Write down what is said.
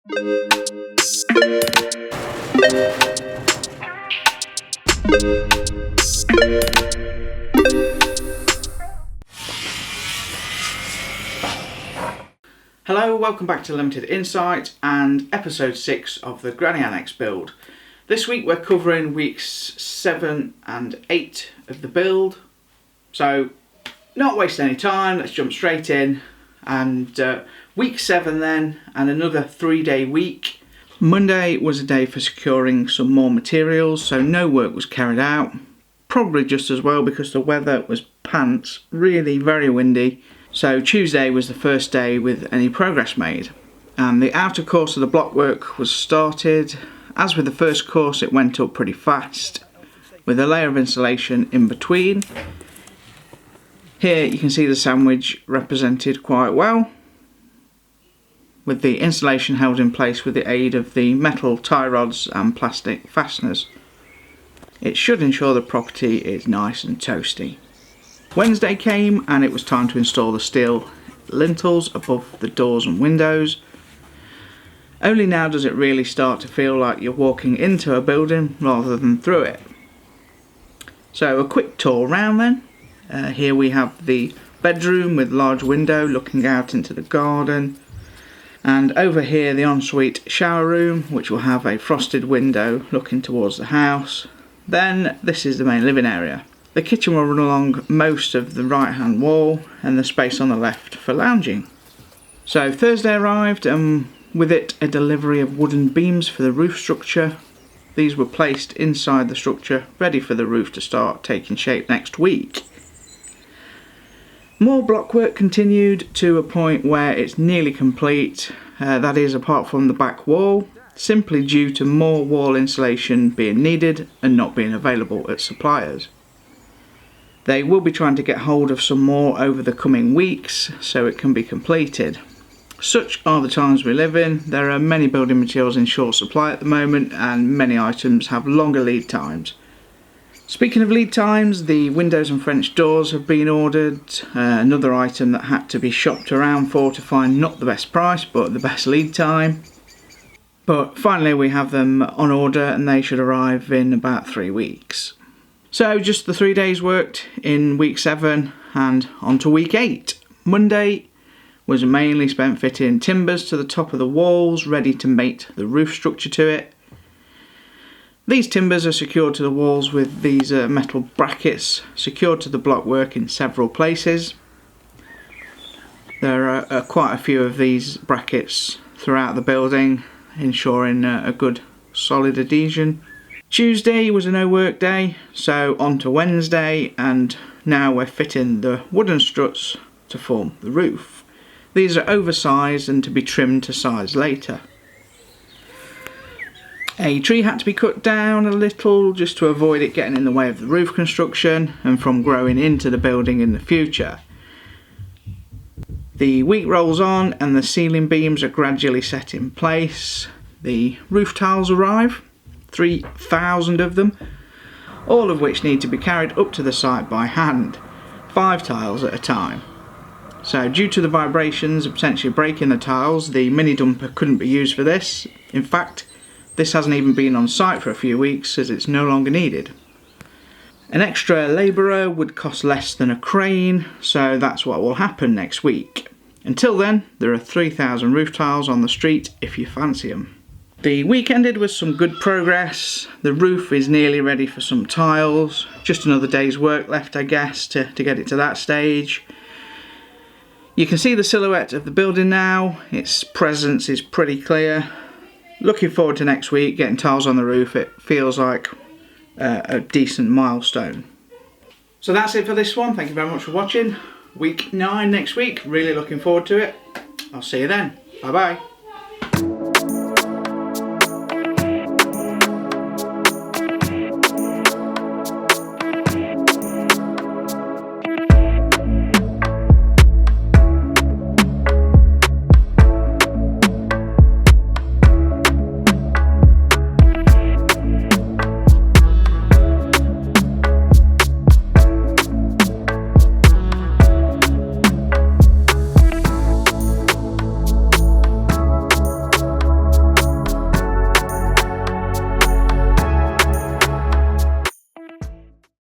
Hello, welcome back to Limited Insight and episode 6 of the Granny Annex build. This week we're covering weeks 7 and 8 of the build, so not waste any time, let's jump straight in. And week 7 then, and another 3-day week. Monday was a day for securing some more materials, so no work was carried out. Probably just as well because the weather was pants, really very windy. So Tuesday was the first day with any progress made. And the outer course of the blockwork was started. As with the first course, it went up pretty fast, with a layer of insulation in between. Here you can see the sandwich represented quite well, with the insulation held in place with the aid of the metal tie rods and plastic fasteners. It should ensure the property is nice and toasty. Wednesday came and it was time to install the steel lintels above the doors and windows. Only now does it really start to feel like you're walking into a building rather than through it. So a quick tour around then. Here we have the bedroom with large window looking out into the garden. And over here the ensuite shower room, which will have a frosted window looking towards the house. Then this is the main living area. The kitchen will run along most of the right hand wall and the space on the left for lounging. So Thursday arrived and with it a delivery of wooden beams for the roof structure. These were placed inside the structure, ready for the roof to start taking shape next week. More blockwork continued to a point where it's nearly complete, that is apart from the back wall, simply due to more wall insulation being needed and not being available at suppliers. They will be trying to get hold of some more over the coming weeks so it can be completed. Such are the times we live in. There are many building materials in short supply at the moment and many items have longer lead times. Speaking of lead times, the windows and French doors have been ordered, another item that had to be shopped around for to find not the best price but the best lead time. But finally we have them on order and they should arrive in about 3 weeks. So just the 3 days worked in week 7 and on to week 8. Monday was mainly spent fitting timbers to the top of the walls ready to mate the roof structure to it. These timbers are secured to the walls with these metal brackets secured to the blockwork in several places. There are quite a few of these brackets throughout the building, ensuring a good solid adhesion. Tuesday was a no work day, so on to Wednesday, and now we're fitting the wooden struts to form the roof. These are oversized and to be trimmed to size later. A tree had to be cut down a little just to avoid it getting in the way of the roof construction and from growing into the building in the future. The week rolls on and the ceiling beams are gradually set in place. The roof tiles arrive. 3,000 of them, all of which need to be carried up to the site by hand, 5 tiles at a time. So due to the vibrations and potentially breaking the tiles, the mini dumper couldn't be used for this. In fact, this hasn't even been on site for a few weeks as it's no longer needed. An extra labourer would cost less than a crane, so that's what will happen next week. Until then, there are 3,000 roof tiles on the street if you fancy them. The week ended with some good progress. The roof is nearly ready for some tiles. Just another day's work left, I guess, to get it to that stage. You can see the silhouette of the building now. Its presence is pretty clear. Looking forward to next week, getting tiles on the roof. It feels like a decent milestone. So that's it for this one. Thank you very much for watching. Week 9 next week. Really looking forward to it. I'll see you then. Bye bye.